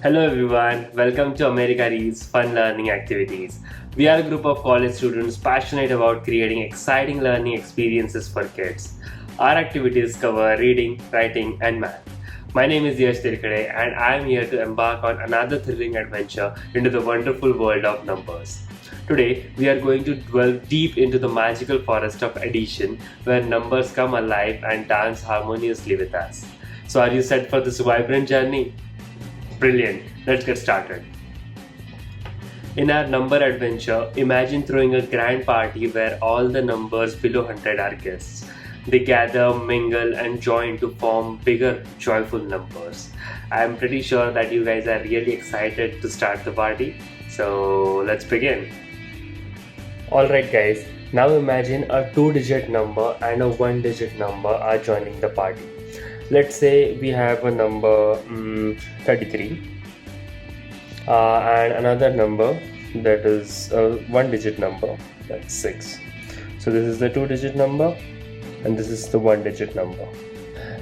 Hello everyone, welcome to America Reads Fun Learning Activities. We are a group of college students passionate about creating exciting learning experiences for kids. Our activities cover reading, writing and math. My name is Yash Tirkade and I am here to embark on another thrilling adventure into the wonderful world of numbers. Today, we are going to delve deep into the magical forest of addition where numbers come alive and dance harmoniously with us. So are you set for this vibrant journey? Brilliant, let's get started. In our number adventure, imagine throwing a grand party where all the numbers below 100 are guests. They gather, mingle, and join to form bigger, joyful numbers. I am pretty sure that you guys are really excited to start the party, so let's begin. Alright, guys, now imagine a 2-digit number and a 1-digit number are joining the party. Let's say we have a number 33 and another number that is a 1-digit number, that's 6. So this is the 2-digit number and this is the 1-digit number.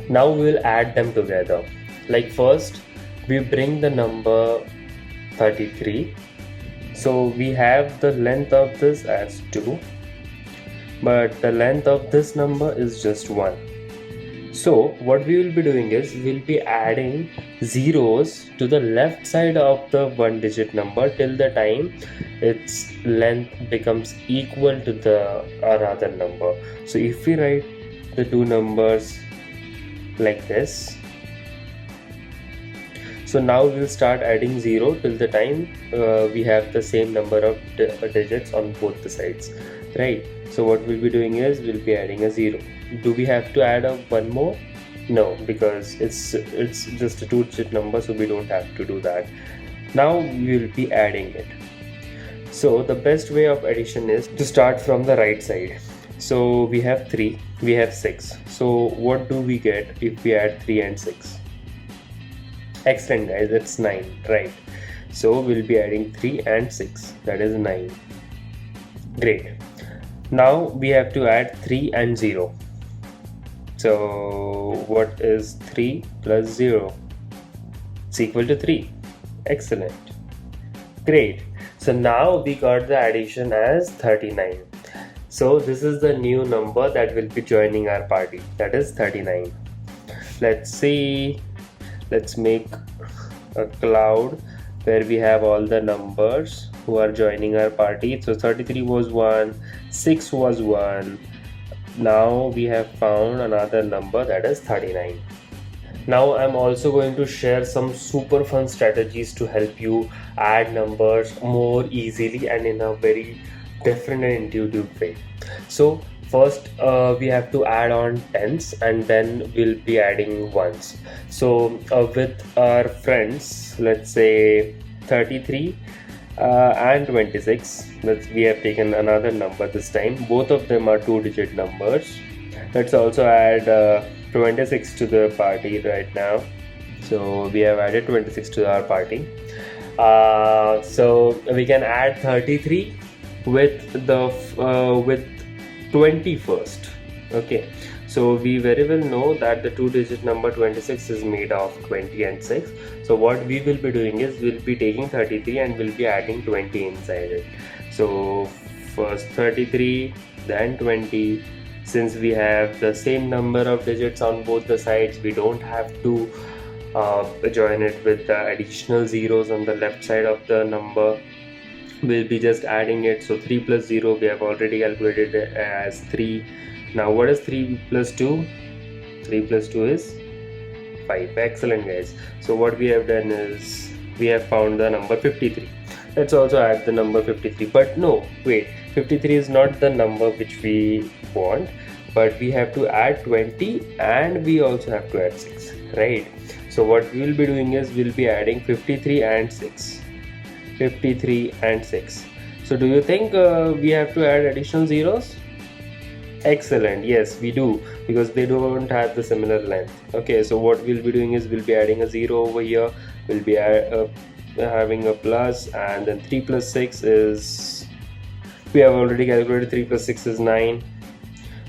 Now we will add them together. Like first we bring the number 33. So we have the length of this as 2, but the length of this number is just 1. So what we will be doing is we'll be adding zeros to the left side of the 1-digit number till the time its length becomes equal to the other number. So if we write the two numbers like this, so now we'll start adding 0 till the time we have the same number of digits on both the sides, right? So what we'll be doing is we'll be adding a 0. Do we have to add one more? No, because it's just a 2-digit number, so we don't have to do that. Now we will be adding it. So the best way of addition is to start from the right side. So we have 3, we have 6. So what do we get if we add 3 and 6? Excellent, guys, it's 9, right? So we'll be adding 3 and 6, that is 9. Great. Now we have to add 3 and 0. So what is 3 plus 0? It's equal to 3. Excellent. Great. So now we got the addition as 39. So this is the new number that will be joining our party, that is 39. Let's see. Let's make a cloud where we have all the numbers who are joining our party. So 33 was 1, 6 was 1. Now we have found another number, that is 39. Now I'm also going to share some super fun strategies to help you add numbers more easily and in a very different and intuitive way. So first we have to add on tens and then we'll be adding ones. So with our friends, let's say 33 and 26, we have taken another number this time. Both of them are 2-digit numbers. Let's also add 26 to the party right now. So we have added 26 to our party. So we can add 33 with the with 20 first. Okay, so we very well know that the 2-digit number 26 is made of 20 and 6. So what we will be doing is we'll be taking 33 and we'll be adding 20 inside it. So first 33, then 20. Since we have the same number of digits on both the sides, we don't have to join it with the additional zeros on the left side of the number. We'll be just adding it. So 3 plus 0 we have already calculated it as 3. Now what is 3 plus 2? 3 plus 2 is 5. Excellent, guys. So what we have done is we have found the number 53. Let's also add the number 53. But no, wait, 53 is not the number which we want, but we have to add 20 and we also have to add 6, right? So what we will be doing is we'll be adding 53 and 6. 53 and 6. So do you think we have to add additional zeros? Excellent, yes we do, because they don't have the similar length. Okay, so what we'll be doing is we'll be adding a 0 over here, we'll be having a plus, and then 3 plus 6 is, we have already calculated 3 plus 6 is 9,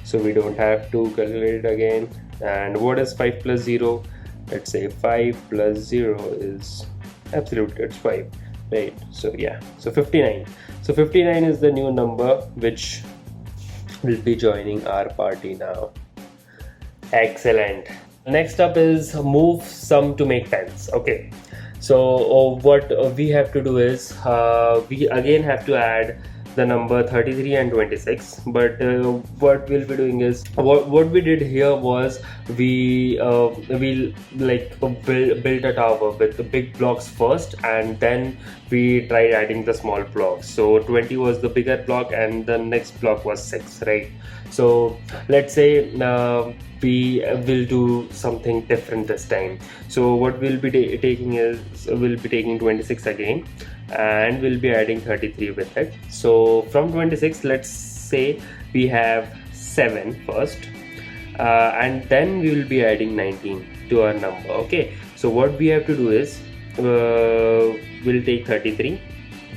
so we don't have to calculate it again. And what is 5 plus 0? Let's say 5 plus 0 is Absolute, it's 5, right? So yeah, so 59. So 59 is the new number which will be joining our party now. Excellent. Next up is move sum to make tens. Okay, so what we have to do is we again have to add the number 33 and 26, but what we'll be doing is what we did here was we built a tower with the big blocks first, and then we tried adding the small blocks. So 20 was the bigger block and the next block was 6, right? So let's say we will do something different this time. So what we'll be taking is we'll be taking 26 again, and we'll be adding 33 with it. So from 26, let's say we have 7 first, and then we will be adding 19 to our number. Okay, so what we have to do is we'll take 33,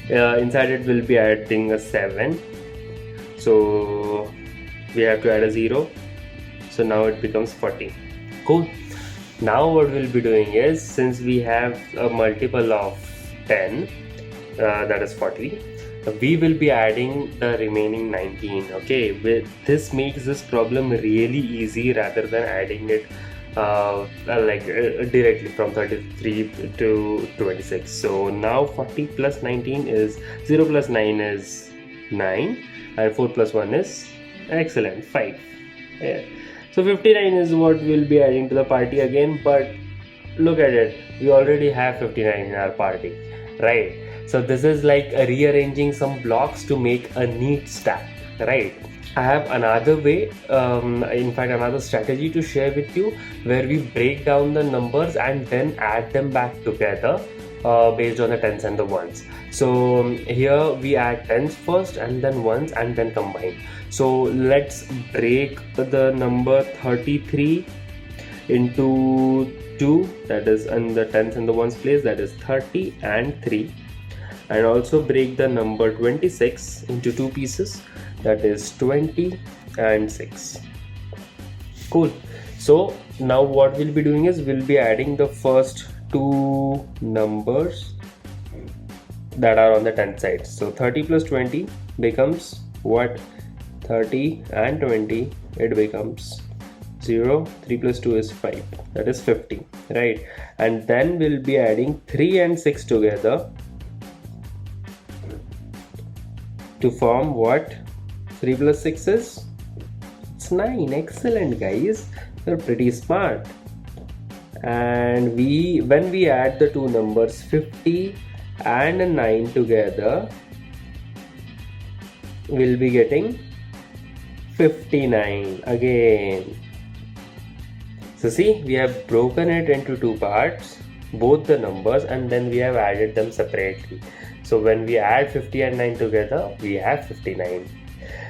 inside it we'll be adding a 7, so we have to add a 0, so now it becomes 40. Cool. Now what we'll be doing is, since we have a multiple of 10, that is 40, we will be adding the remaining 19. Okay, this makes this problem really easy rather than adding it directly from 33 to 26. So now 40 plus 19 is 0 plus 9 is 9, and 4 plus 1 is excellent 5. Yeah. So 59 is what we'll be adding to the party again, but look at it, we already have 59 in our party, right? So this is like rearranging some blocks to make a neat stack, right? I have another way, in fact another strategy to share with you, where we break down the numbers and then add them back together based on the tens and the ones. So here we add tens first and then ones and then combine. So let's break the number 33 into 2, that is in the tens and the ones place, that is 30 and 3, and also break the number 26 into 2 pieces, that is 20 and 6. Cool. So now what we'll be doing is we'll be adding the first 2 numbers that are on the 10th side. So 30 plus 20 becomes what? 30 and 20, it becomes 0. 3 plus 2 is 5, that is 50, right? And then we'll be adding 3 and 6 together to form what? 3 plus 6 is? It's 9. Excellent, guys. You're pretty smart. And when we add the two numbers 50 and 9 together, we'll be getting 59 again. So see, we have broken it into 2 parts, both the numbers, and then we have added them separately. So when we add 50 and 9 together, we have 59.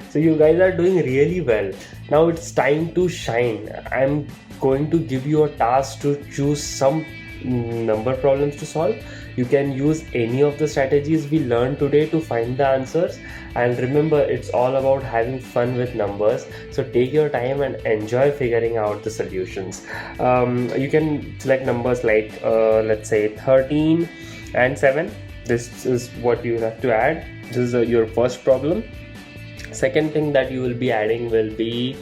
So you guys are doing really well. Now it's time to shine. I'm going to give you a task to choose some number problems to solve. You can use any of the strategies we learned today to find the answers. And remember, it's all about having fun with numbers. So take your time and enjoy figuring out the solutions. You can select numbers like let's say 13 and 7. This is what you have to add. This is your first problem. Second thing that you will be adding will be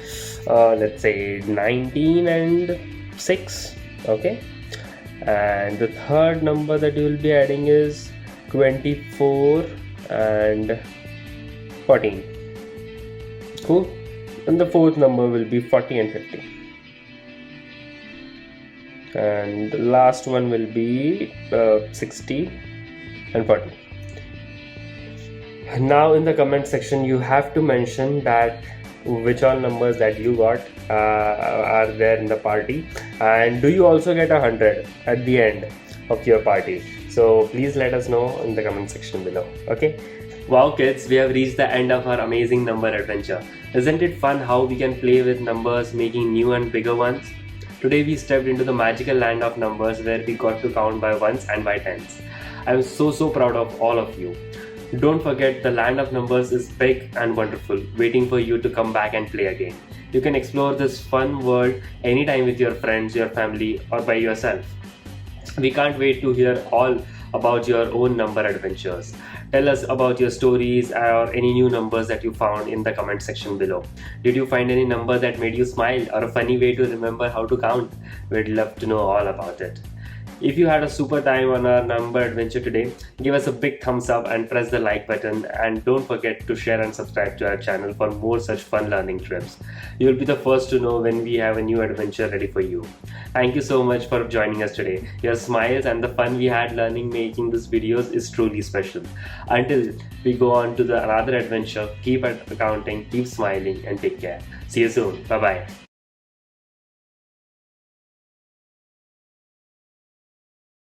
let's say 19 and 6. Okay, and the third number that you will be adding is 24 and 14. Cool. And the fourth number will be 40 and 50, and the last one will be 60 and 40. Now in the comment section you have to mention that which all numbers that you got are there in the party, and do you also get 100 at the end of your party. So please let us know in the comment section below. Okay. Wow kids, we have reached the end of our amazing number adventure. Isn't it fun how we can play with numbers, making new and bigger ones? Today we stepped into the magical land of numbers where we got to count by ones and by tens. I'm so proud of all of you. Don't forget, the land of numbers is big and wonderful, waiting for you to come back and play again. You can explore this fun world anytime with your friends, your family, or by yourself. We can't wait to hear all about your own number adventures. Tell us about your stories or any new numbers that you found in the comment section below. Did you find any number that made you smile or a funny way to remember how to count? We'd love to know all about it. If you had a super time on our number adventure today, give us a big thumbs up and press the like button, and don't forget to share and subscribe to our channel for more such fun learning trips. You will be the first to know when we have a new adventure ready for you. Thank you so much for joining us today. Your smiles and the fun we had learning making these videos is truly special. Until we go on to another adventure, keep accounting, keep smiling, and take care. See you soon. Bye bye.